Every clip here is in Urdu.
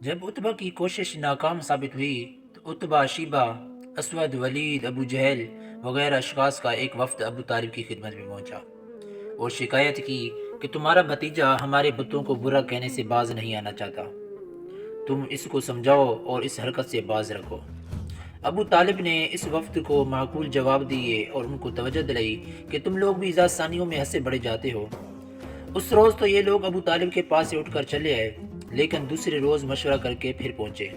جب اتبا کی کوشش ناکام ثابت ہوئی تو اتبا، شیبہ، اسود، ولید، ابو جہل وغیرہ اشخاص کا ایک وفد ابو طالب کی خدمت میں پہنچا اور شکایت کی کہ تمہارا بھتیجا ہمارے بتوں کو برا کہنے سے باز نہیں آنا چاہتا، تم اس کو سمجھاؤ اور اس حرکت سے باز رکھو۔ ابو طالب نے اس وفد کو معقول جواب دیے اور ان کو توجہ دلائی کہ تم لوگ بھی ذات ثانیوں میں ہنسے بڑھے جاتے ہو۔ اس روز تو یہ لوگ ابو طالب کے پاس سے اٹھ کر چلے آئے، لیکن دوسرے روز مشورہ کر کے پھر پہنچے۔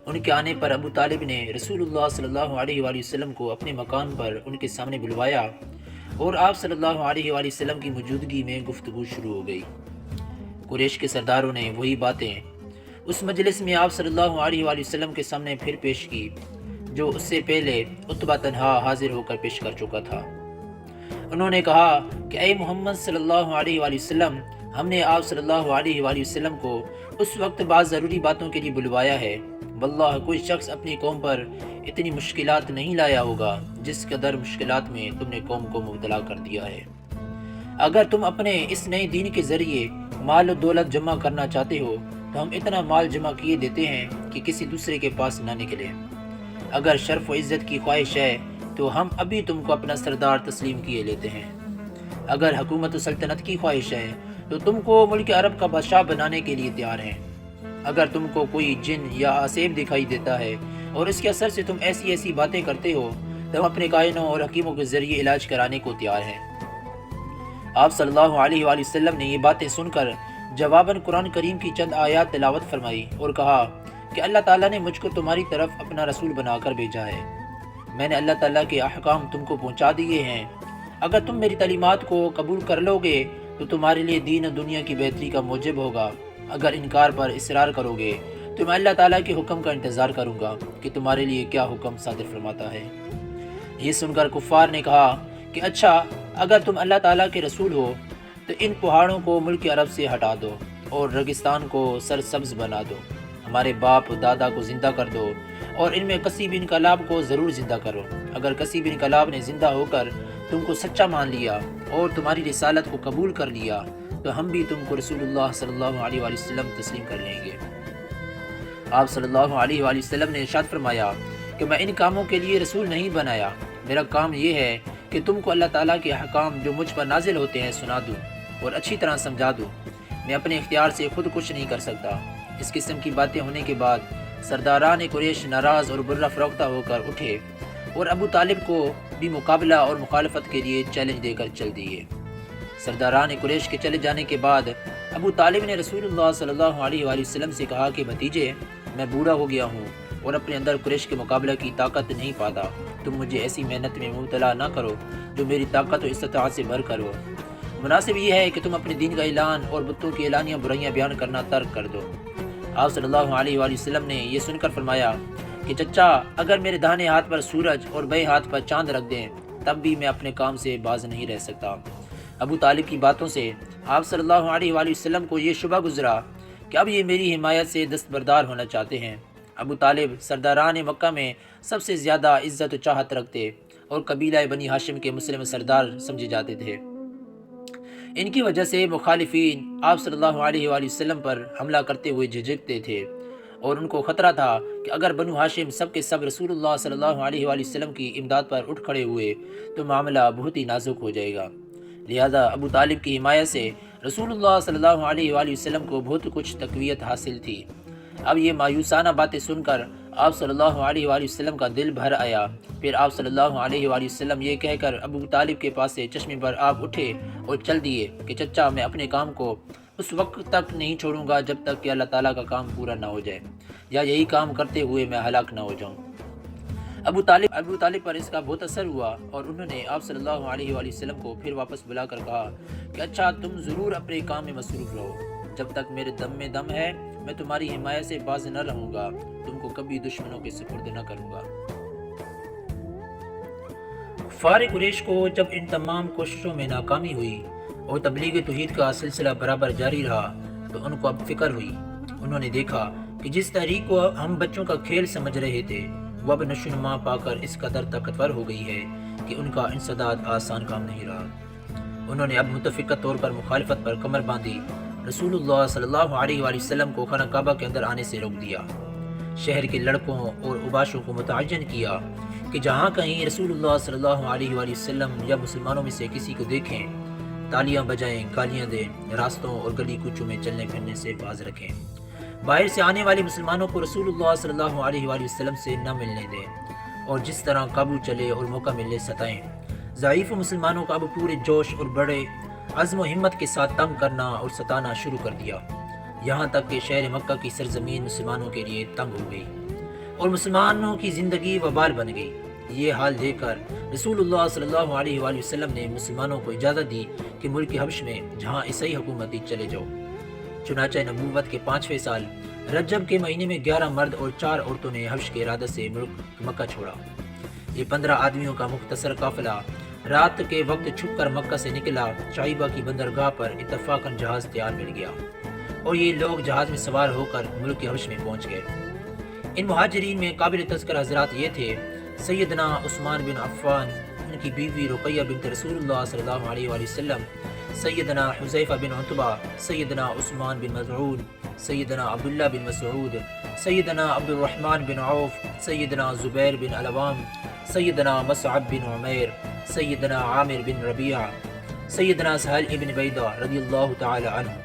ان کے آنے پر ابو طالب نے رسول اللہ صلی اللہ علیہ وآلہ وسلم کو اپنے مکان پر ان کے سامنے بلوایا اور آپ صلی اللہ علیہ وآلہ وسلم کی موجودگی میں گفتگو شروع ہو گئی۔ قریش کے سرداروں نے وہی باتیں اس مجلس میں آپ صلی اللہ علیہ وآلہ وسلم کے سامنے پھر پیش کی جو اس سے پہلے اتبا تنہا حاضر ہو کر پیش کر چکا تھا۔ انہوں نے کہا کہ اے محمد صلی اللہ علیہ وآلہ وسلم، ہم نے آپ صلی اللہ علیہ وآلہ وسلم کو اس وقت بعض ضروری باتوں کے لیے بلوایا ہے۔ واللہ کوئی شخص اپنی قوم پر اتنی مشکلات نہیں لایا ہوگا جس قدر مشکلات میں تم نے قوم کو مبتلا کر دیا ہے۔ اگر تم اپنے اس نئے دین کے ذریعے مال و دولت جمع کرنا چاہتے ہو تو ہم اتنا مال جمع کیے دیتے ہیں کہ کسی دوسرے کے پاس نہ نکلے۔ اگر شرف و عزت کی خواہش ہے تو ہم ابھی تم کو اپنا سردار تسلیم کیے لیتے ہیں۔ اگر حکومت و سلطنت کی خواہش ہے تو تم کو ملک عرب کا بادشاہ بنانے کے لیے تیار ہیں۔ اگر تم کو کوئی جن یا آسیب دکھائی دیتا ہے اور اس کے اثر سے تم ایسی ایسی باتیں کرتے ہو تو ہم اپنے کائنوں اور حکیموں کے ذریعے علاج کرانے کو تیار ہیں۔ آپ صلی اللہ علیہ وآلہ وسلم نے یہ باتیں سن کر جواباً قرآن کریم کی چند آیات تلاوت فرمائی اور کہا کہ اللہ تعالیٰ نے مجھ کو تمہاری طرف اپنا رسول بنا کر بھیجا ہے۔ میں نے اللہ تعالیٰ کے احکام تم کو پہنچا دیے ہیں۔ اگر تم میری تعلیمات کو قبول کر لو گے تو تمہارے لیے دین و دنیا کی بہتری کا موجب ہوگا۔ اگر انکار پر اصرار کرو گے تو میں اللہ تعالیٰ کے حکم کا انتظار کروں گا کہ تمہارے لیے کیا حکم صادر فرماتا ہے۔ یہ سن کر کفار نے کہا کہ اچھا، اگر تم اللہ تعالیٰ کے رسول ہو تو ان پہاڑوں کو ملک عرب سے ہٹا دو اور ریگستان کو سرسبز بنا دو، ہمارے باپ دادا کو زندہ کر دو اور ان میں کسیب انقلاب کو ضرور زندہ کرو۔ اگر کسیب انقلاب نے زندہ ہو کر تم کو سچا مان لیا اور تمہاری رسالت کو قبول کر لیا تو ہم بھی تم کو رسول اللہ صلی اللہ علیہ وآلہ وسلم تسلیم کر لیں گے۔ آپ صلی اللہ علیہ وآلہ وسلم نے ارشاد فرمایا کہ میں ان کاموں کے لیے رسول نہیں بنایا، میرا کام یہ ہے کہ تم کو اللہ تعالیٰ کے احکام جو مجھ پر نازل ہوتے ہیں سنا دوں اور اچھی طرح سمجھا دوں۔ میں اپنے اختیار سے خود کچھ نہیں کر سکتا۔ اس قسم کی باتیں ہونے کے بعد سرداران قریش ناراض اور برہ فروختہ ہو کر اٹھے اور ابو طالب کو بھی مقابلہ اور مخالفت کے لیے چیلنج دے کر چل دیے۔ سرداران قریش کے چلے جانے کے بعد ابو طالب نے رسول اللہ صلی اللہ علیہ وآلہ وسلم سے کہا کہ بھتیجے، میں بوڑھا ہو گیا ہوں اور اپنے اندر قریش کے مقابلہ کی طاقت نہیں پاتا، تم مجھے ایسی محنت میں مبتلا نہ کرو جو میری طاقت و استطاعت سے بھر کر ہو۔ مناسب یہ ہے کہ تم اپنے دین کا اعلان اور بتوں کی اعلانیہ برائیاں بیان کرنا ترک کر دو۔ آپ صلی اللہ علیہ وآلہ وسلم نے یہ سن کر فرمایا کہ چچا، اگر میرے داہنے ہاتھ پر سورج اور بائیں ہاتھ پر چاند رکھ دیں تب بھی میں اپنے کام سے باز نہیں رہ سکتا۔ ابو طالب کی باتوں سے آپ صلی اللہ علیہ وآلہ وسلم کو یہ شبہ گزرا کہ اب یہ میری حمایت سے دستبردار ہونا چاہتے ہیں۔ ابو طالب سرداران مکہ میں سب سے زیادہ عزت و چاہت رکھتے اور قبیلہ بنی ہاشم کے مسلم سردار سمجھے جاتے تھے۔ ان کی وجہ سے مخالفین آپ صلی اللہ علیہ وآلہ وسلم پر حملہ کرتے ہوئے جھجکتے تھے اور ان کو خطرہ تھا کہ اگر بنو ہاشم سب کے سب رسول اللہ صلی اللہ علیہ وآلہ وسلم کی امداد پر اٹھ کھڑے ہوئے تو معاملہ بہت ہی نازک ہو جائے گا۔ لہذا ابو طالب کی حمایت سے رسول اللہ صلی اللہ علیہ وآلہ وسلم کو بہت کچھ تقویت حاصل تھی۔ اب یہ مایوسانہ باتیں سن کر آپ صلی اللہ علیہ وآلہ وسلم کا دل بھر آیا۔ پھر آپ صلی اللہ علیہ وآلہ وسلم یہ کہہ کر ابو طالب کے پاس سے چشمے پر آپ اٹھے اور چل دیے کہ چچا، میں اپنے کام کو اس وقت تک نہیں چھوڑوں گا جب تک کہ اللہ تعالیٰ کا کام پورا نہ ہو جائے، یا یہی کام کرتے ہوئے میں ہلاک نہ ہو جاؤں۔ ابو طالب پر اس کا بہت اثر ہوا اور انہوں نے آپ صلی اللہ علیہ وآلہ وسلم کو پھر واپس بلا کر کہا کہ اچھا، تم ضرور اپنے کام میں مصروف رہو، جب تک میرے دم میں دم ہے میں تمہاری حمایت سے باز نہ رہوں گا، تم کو کبھی دشمنوں کے سپرد نہ کروں گا۔ کفار قریش کو جب ان تمام کوششوں میں ناکامی ہوئی اور تبلیغ توحید کا سلسلہ برابر جاری رہا تو ان کو اب فکر ہوئی۔ انہوں نے دیکھا کہ جس تحریک کو ہم بچوں کا کھیل سمجھ رہے تھے وہ اب نشوونما پا کر اس قدر طاقتور ہو گئی ہے کہ ان کا انسداد آسان کام نہیں رہا۔ انہوں نے اب متفقہ طور پر مخالفت پر کمر باندھی رسول اللہ صلی اللہ علیہ وآلہ وسلم کو خانہ کعبہ کے اندر آنے سے روک دیا۔ شہر کے لڑکوں اور اوباشوں کو متعین کیا کہ جہاں کہیں رسول اللہ صلی اللہ علیہ وآلہ وسلم یا مسلمانوں میں سے کسی کو دیکھیں، تالیاں بجائیں، گالیاں دیں، راستوں اور گلی کوچوں میں چلنے پھرنے سے باز رکھیں۔ باہر سے آنے والے مسلمانوں کو رسول اللہ صلی اللہ علیہ وآلہ وسلم سے نہ ملنے دیں، اور جس طرح قابو چلے اور موقع ملے ستائیں۔ ضعیف مسلمانوں کو اب پورے جوش اور بڑے عزم و ہمت کے ساتھ تنگ کرنا اور ستانا شروع کر دیا، یہاں تک کہ شہر مکہ کی سرزمین مسلمانوں کے لیے تنگ ہو گئی اور مسلمانوں کی زندگی وبال بن گئی۔ یہ حال دیکھ کر رسول اللہ صلی اللہ علیہ وآلہ وسلم نے مسلمانوں کو اجازت دی کہ ملک حبش میں جہاں عیسائی حکومت تھی چلے جاؤ۔ چنانچہ نبوت کے 5ویں سال رجب کے مہینے میں 11 مرد اور 4 عورتوں نے حبش کے ارادت سے ملک مکہ چھوڑا۔ یہ 15 آدمیوں کا مختصر قافلہ رات کے وقت چھپ کر مکہ سے نکلا۔ شعیبہ کی بندرگاہ پر اتفاقاً جہاز تیار مل گیا اور یہ لوگ جہاز میں سوار ہو کر ملک حبش میں پہنچ گئے۔ ان مہاجرین میں قابل تذکر حضرات یہ تھے: سیدنا عثمان بن عفان، ان کی بیوی رقیہ بنت رسول اللہ صلی اللہ علیہ وآلہ وسلم، سیدنا حذیفہ بن عتبہ، سیدنا عثمان بن مظعون، سیدنا عبداللہ بن مسعود، سیدنا عبد الرحمن بن عوف، سیدنا زبیر بن العوام، سیدنا مصعب بن عمیر، سیدنا عامر بن ربیعہ، سیدنا سہل ابن بیدہ رضی اللہ تعالی عنہ۔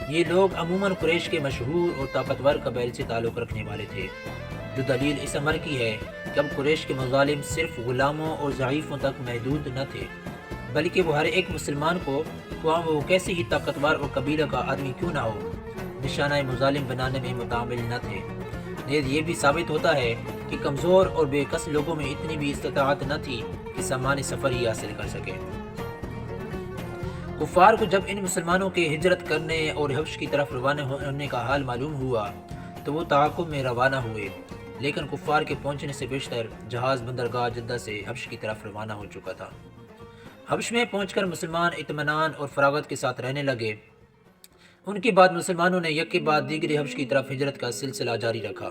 یہ لوگ عموماً قریش کے مشہور اور طاقتور قبائل سے تعلق رکھنے والے تھے، جو دلیل اس امر کی ہے کہ اب قریش کے مظالم صرف غلاموں اور ضعیفوں تک محدود نہ تھے، بلکہ وہ ہر ایک مسلمان کو، خواہ وہ کیسے ہی طاقتور اور قبیلہ کا آدمی کیوں نہ ہو، نشانہ مظالم بنانے میں متعامل نہ تھے۔ نیز یہ بھی ثابت ہوتا ہے کہ کمزور اور بے کس لوگوں میں اتنی بھی استطاعت نہ تھی کہ سامان سفر ہی حاصل کر سکے۔ کفار کو جب ان مسلمانوں کے ہجرت کرنے اور حبش کی طرف روانہ ہونے کا حال معلوم ہوا تو وہ تعاقب میں روانہ ہوئے، لیکن کفار کے پہنچنے سے بیشتر جہاز بندرگاہ جدہ سے حبش کی طرف روانہ ہو چکا تھا۔ حبش میں پہنچ کر مسلمان اطمینان اور فراغت کے ساتھ رہنے لگے۔ ان کے بعد مسلمانوں نے یک کے بعد دیگر حبش کی طرف ہجرت کا سلسلہ جاری رکھا۔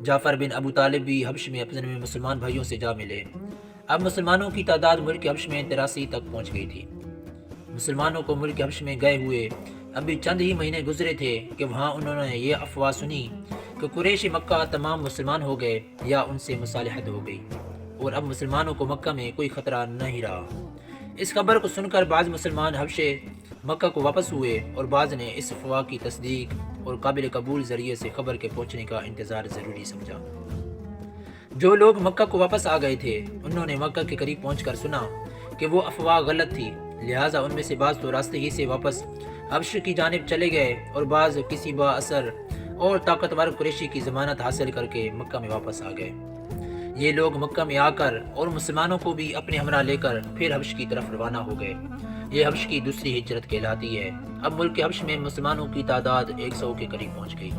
جعفر بن ابو طالب بھی حبش میں اپنے مسلمان بھائیوں سے جا ملے۔ اب مسلمانوں کی تعداد ملک حبش میں 83 تک پہنچ گئی تھی۔ مسلمانوں کو ملک حبش میں گئے ہوئے ابھی چند ہی مہینے گزرے تھے کہ وہاں انہوں نے یہ افواہ سنی کہ قریش مکہ تمام مسلمان ہو گئے یا ان سے مصالحت ہو گئی اور اب مسلمانوں کو مکہ میں کوئی خطرہ نہیں رہا۔ اس خبر کو سن کر بعض مسلمان حبش مکہ کو واپس ہوئے اور بعض نے اس افواہ کی تصدیق اور قابل قبول ذریعے سے خبر کے پہنچنے کا انتظار ضروری سمجھا۔ جو لوگ مکہ کو واپس آ گئے تھے انہوں نے مکہ کے قریب پہنچ کر سنا کہ وہ افواہ غلط تھی، لہٰذا ان میں سے بعض تو راستے ہی سے واپس حبش کی جانب چلے گئے اور بعض کسی با اثر اور طاقتور قریشی کی ضمانت حاصل کر کے مکہ میں واپس آ گئے۔ یہ لوگ مکہ میں آ کر اور مسلمانوں کو بھی اپنے ہمراہ لے کر پھر حبش کی طرف روانہ ہو گئے۔ یہ حبش کی دوسری ہجرت کہلاتی ہے۔ اب ملک حبش میں مسلمانوں کی تعداد 100 کے قریب پہنچ گئی۔